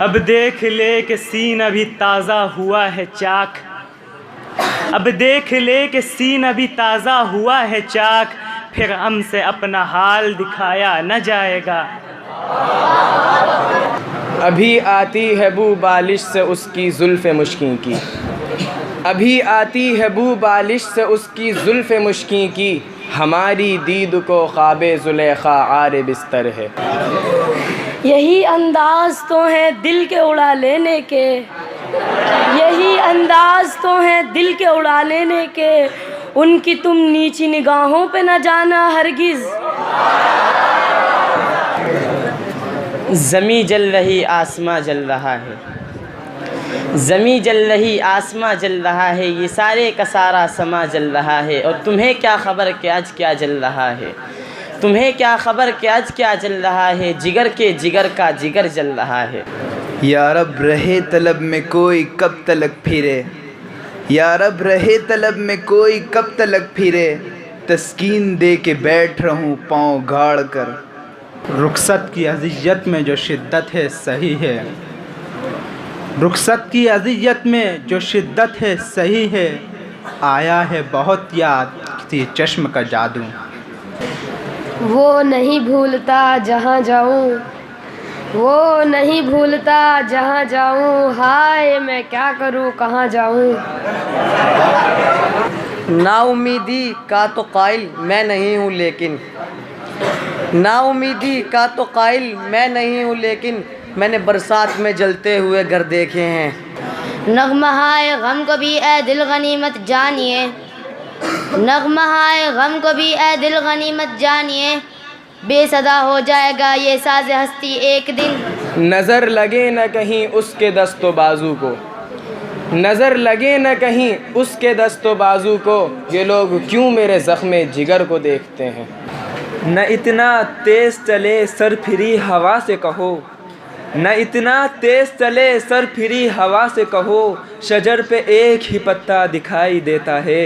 अब देख ले कि सीन अभी ताज़ा हुआ है चाक, अब देख ले कि सीन अभी ताज़ा हुआ है चाक, फिर हमसे अपना हाल दिखाया न जाएगा। अभी आती है बू बालिश से उसकी जुल्फ़े मुश्किन की, अभी आती है बू बालिश से उसकी जुल्फ़े मुश्किन की, हमारी दीद को ख्वाबे ज़ुलेखा आरे बिस्तर है। यही अंदाज तो है दिल के उड़ा लेने के, यही अंदाज तो है दिल के उड़ा लेने के, उनकी तुम नीची निगाहों पे न जाना हरगिज़। ज़मी जल रही आसमां जल रहा है, ज़मी जल रही आसमां जल रहा है, ये सारे का सारा समा जल रहा है, और तुम्हें क्या ख़बर कि आज क्या जल रहा है, तुम्हें क्या ख़बर कि आज क्या जल रहा है, जिगर के जिगर का जिगर जल रहा है। या रब रहे तलब में कोई कब तलक फिरे, या रब रहे तलब में कोई कब तलक फिरे, तस्कीन दे के बैठ रहूं पाँव गाड़ कर। रुखसत की अज़ियत में जो शिद्दत है सही है, रुखसत की अज़ियत में जो शिद्दत है सही है, आया है बहुत याद किसी चश्म का जादू। वो नहीं भूलता जहाँ जाऊँ, वो नहीं भूलता जहाँ जाऊँ, हाय मैं क्या करूँ कहाँ जाऊँ। नाउमीदी का तो कायल मैं नहीं हूँ लेकिन, नाउमीदी का तो कायल मैं नहीं हूँ लेकिन, मैंने बरसात में जलते हुए घर देखे हैं। नगमहाए गम को भी ए दिल गनीमत जानिए, नगमहाए गम को भी ए दिल गनीमत जानिए, बेसदा हो जाएगा ये साज़ हस्ती एक दिन। नज़र लगे न कहीं उसके दस्तो बाजू को, नज़र लगे न कहीं उसके दस्तो बाजू को, ये लोग क्यों मेरे ज़ख्मे जिगर को देखते हैं। न इतना तेज़ चले सर फिरी हवा से कहो, न इतना तेज़ चले सर फिरी हवा से कहो, शजर पे एक ही पत्ता दिखाई देता है।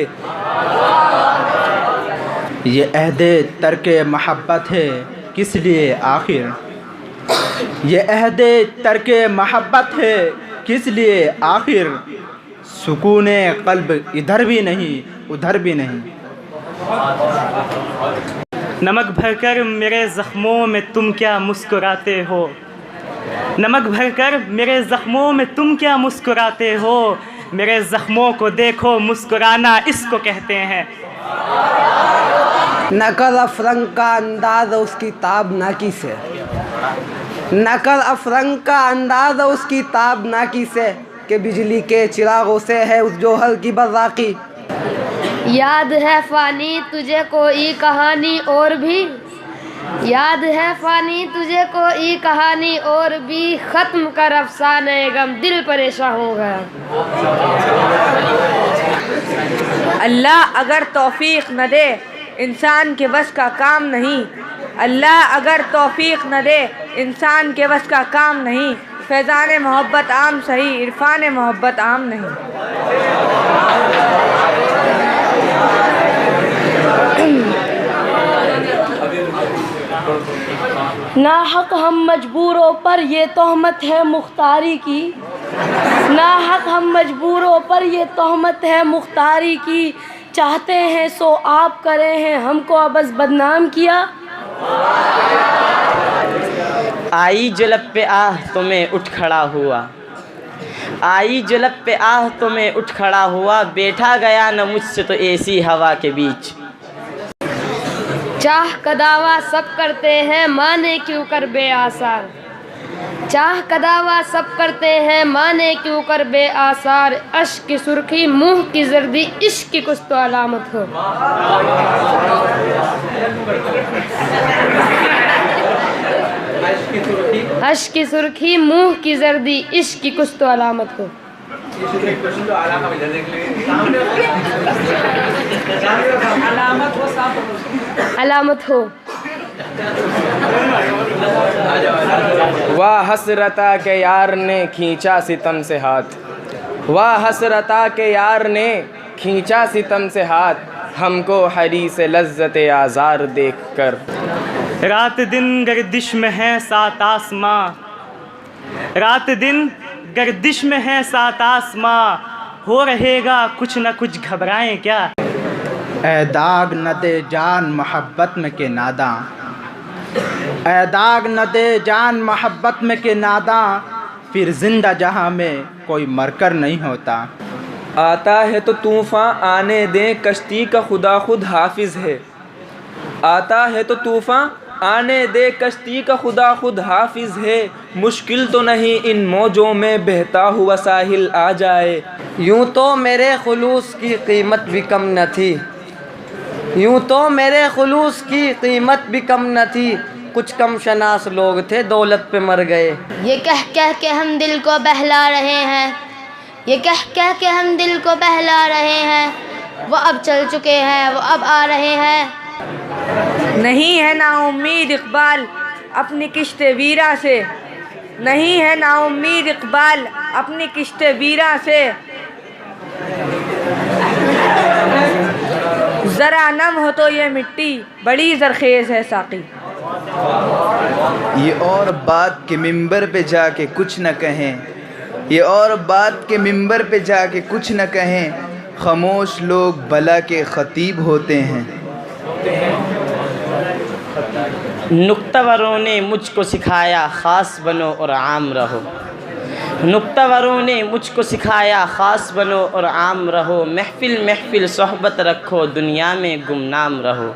ये अहदे तर्के महब्बत है किस लिए आखिर, ये अहदे तर्के महब्बत है किस लिए आखिर, सुकूने क़ल्ब इधर भी नहीं उधर भी नहीं। नमक भरकर मेरे ज़ख्मों में तुम क्या मुस्कुराते हो, नमक भरकर मेरे ज़ख्मों में तुम क्या मुस्कुराते हो, मेरे ज़ख्मों को देखो मुस्कुराना इसको कहते हैं। नकल अफरंग का अंदाज़ उसकी ताब नाकी से, नकल अफरंग का अंदाज़ उसकी ताब नाकी से, कि बिजली के चिरागों से है उस जोहर की बर्राकी। याद है फ़ानी तुझे कोई कहानी और भी, याद है फ़ानी तुझे कोई कहानी और भी, ख़त्म कर अफ़साने गम दिल परेशान हो गया। अल्लाह अगर तौफ़ीक़ न दे इंसान के बस का काम नहीं, अल्लाह अगर तौफ़ीक़ न दे इंसान के बस का काम नहीं, फैज़ान मोहब्बत आम सही इरफ़ान मोहब्बत आम नहीं। ना हक हम मजबूरों पर ये तोहमत है मुख्तारी की, ना हक हम मजबूरों पर ये तोहमत है मुख्तारी की, चाहते हैं सो आप करे हैं हमको अबस बदनाम किया। आई जो लब पे आह तो मैं उठ खड़ा हुआ, आई जो लब पे आह तो मैं उठ खड़ा हुआ, बैठा गया न मुझसे तो ऐसी हवा के बीच। चाह का दावा सब करते हैं माने क्यों कर बेआसार, चाह का दावा सब करते हैं माने क्यों कर बेआसार, अश्क की सुर्खी मुँह की जर्दी इश्क की कुछ तो अलामत हो। अश्क की सुर्खी मुँह की जर्दी इश्क की कुछ तो अलामत हो। अलामत हो। वाह हसरता के यार ने खींचा सितम से हाथ, वाह हसरता के यार ने खींचा सितम से हाथ, हमको हरी से लज्जत आज़ार देख कर। रात दिन गर्दिश में है सात आसमां, रात दिन गर्दिश में है सात आसमां, हो रहेगा कुछ न कुछ घबराएं क्या। ए दाग न दे जान मोहब्बत में के नादा, ए दाग न दे जान मोहब्बत में के नादा, फिर जिंदा जहां में कोई मरकर नहीं होता। आता है तो तूफ़ान आने दें, कश्ती का खुदा खुद हाफिज़ है। आता है तो तूफ़ान आने दे, कश्ती का खुदा खुद हाफिज़ है। मुश्किल तो नहीं इन मौजों में बहता हुआ साहिल आ जाए। यूं तो मेरे खुलूस की कीमत भी कम न थी, यूं तो मेरे खुलूस की कीमत भी कम न थी। कुछ कम शनास लोग थे दौलत पे मर गए। ये कह कह के हम दिल को बहला रहे हैं, ये कह कह के हम दिल को बहला रहे हैं। वो अब चल चुके हैं, वो अब आ रहे हैं। नहीं है नाउम्मीद इकबाल अपनी किश्ते वीरा से, नहीं है नाउम्मीद इकबाल अपनी किश्ते वीरा से। ज़रा नम हो तो ये मिट्टी बड़ी ज़रखेज़ है साकी। ये और बात के मिंबर पे जाके कुछ न कहें, ये और बात के मिंबर पे जाके कुछ न कहें। खामोश लोग बला के खतीब होते हैं। नुक्तावरों ने मुझको सिखाया ख़ास बनो और आम रहो, नुक्तावरों ने मुझको सिखाया ख़ास बनो और आम रहो। महफिल महफिल सोहबत रखो, दुनिया में गुमनाम रहो।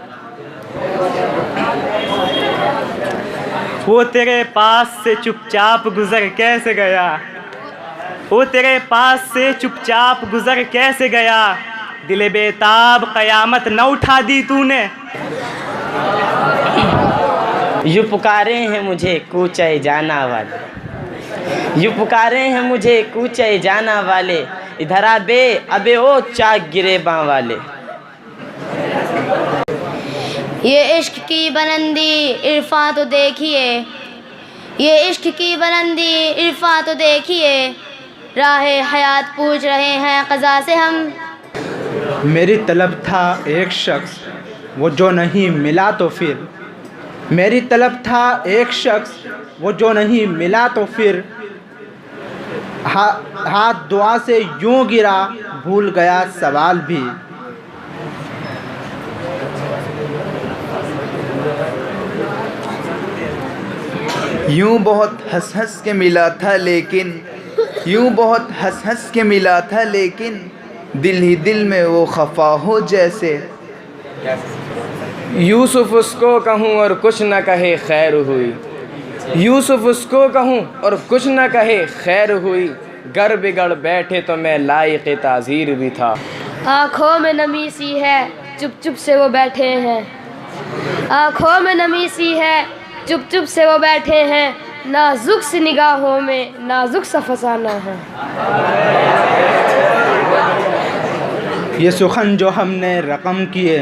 वो तेरे पास से चुपचाप गुज़र कैसे गया, वो तेरे पास से चुपचाप गुज़र कैसे गया। दिल बेताब क़यामत न उठा दी तूने। यूँ पुकारे हैं मुझे कूचे जाना वाले, यूँ पुकारे हैं मुझे कूचे जाना वाले। इधर आ बे अबे ओ चाक गिरे बाँ वाले। ये इश्क की बुलंदी इरफां तो देखिए, ये इश्क की बुलंदी इरफां तो देखिए। राहे हयात पूछ रहे हैं क़ज़ा से हम। मेरी तलब था एक शख्स वो जो नहीं मिला तो फिर, मेरी तलब था एक शख्स वो जो नहीं मिला तो फिर। हाथ दुआ से यूं गिरा भूल गया सवाल भी। यूं बहुत हंस हंस के मिला था लेकिन, यूं बहुत हंस हंस के मिला था लेकिन, दिल ही दिल में वो खफा हो जैसे। यूसुफ उसको कहूँ और कुछ न कहे खैर हुई, यूसुफ उसको कहूँ और कुछ न कहे खैर हुई। गर बिगड़ बैठे तो मैं लायक ताज़ीर भी था। आँखों में नमी सी है चुप चुप से वो बैठे हैं, आँखों में नमी सी है चुप चुप से वो बैठे हैं। नाजुक सी निगाहों में नाजुक सा फसाना है। ये सुखन जो हमने रकम किए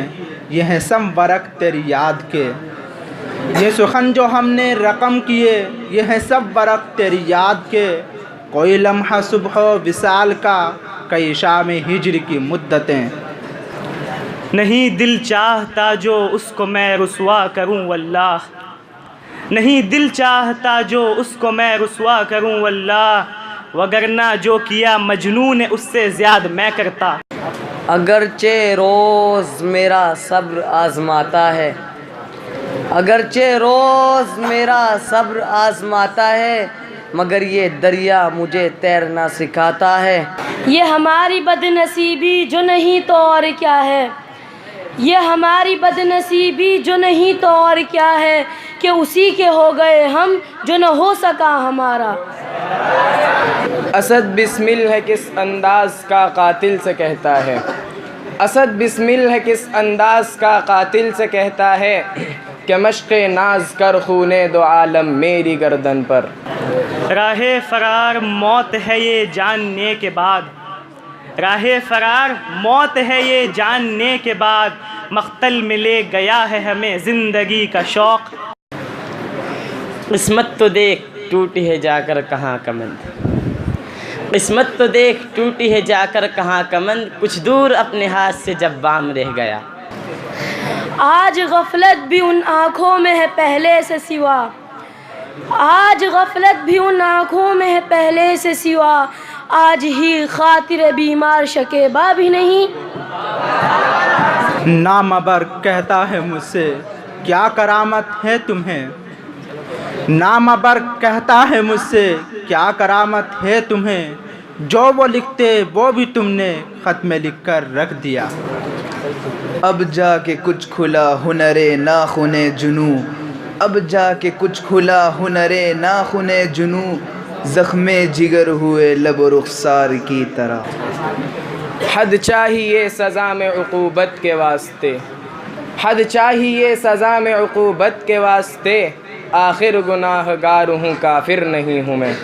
ये हैं सब वरक तेरी याद के, ये सुखन जो हमने रकम किए ये हैं सब वरक तेरी याद के। कोई लम्हा सुबह विसाल का, कई शाम हिजर की मुद्दतें। नहीं दिल चाहता जो उसको मैं रुसवा करूं वल्लाह, नहीं दिल चाहता जो उसको मैं रुसवा करूं वल्लाह। वगरना जो किया मजनू ने उससे ज़्यादा मैं करता। अगरचे रोज़ मेरा सब्र आज़माता है, अगरचे रोज़ मेरा सब्र आज़माता है। मगर ये दरिया मुझे तैरना सिखाता है। ये हमारी बदनसीबी जो नहीं तो और क्या है, ये हमारी बदनसीबी जो नहीं तो और क्या है। कि उसी के हो गए हम जो न हो सका हमारा। असद बिस्मिल है किस अंदाज का कातिल से कहता है, असद बिस्मिल है किस अंदाज का कातिल से कहता है। कि मश्क़े नाज कर खूने दो आलम मेरी गर्दन पर। राहे फरार मौत है ये जानने के बाद, राहे फरार मौत है ये जानने के बाद। मख्तल में ले गया है हमें ज़िंदगी का शौक़। किस्मत तो देख टूटी है जाकर कहाँ कमंद, किस्मत तो देख टूटी है जाकर कहाँ कमंद। कुछ दूर अपने हाथ से जब बाम रह गया। आज गफलत भी उन आँखों में है पहले से सिवा, आज गफलत भी उन आँखों में है पहले से सिवा, आज ही खातिर बीमार शकेबा भी नहीं। नामबर कहता है मुझसे क्या करामत है तुम्हें, नामबर कहता है मुझसे क्या करामत है तुम्हें, जो वो लिखते वो भी तुमने ख़त में लिख कर रख दिया। अब जाके कुछ खुला हुनरे नाखुने जुनू, अब जाके कुछ खुला हुनरे नाखुने जुनू, ज़ख्मे जिगर हुए लब रुखसार की तरह। हद चाहिए सज़ा में उक़ूबत के वास्ते, हद चाहिए सज़ा में उक़ूबत के वास्ते, आखिर गुनाहगार हूँ काफिर नहीं हूँ मैं।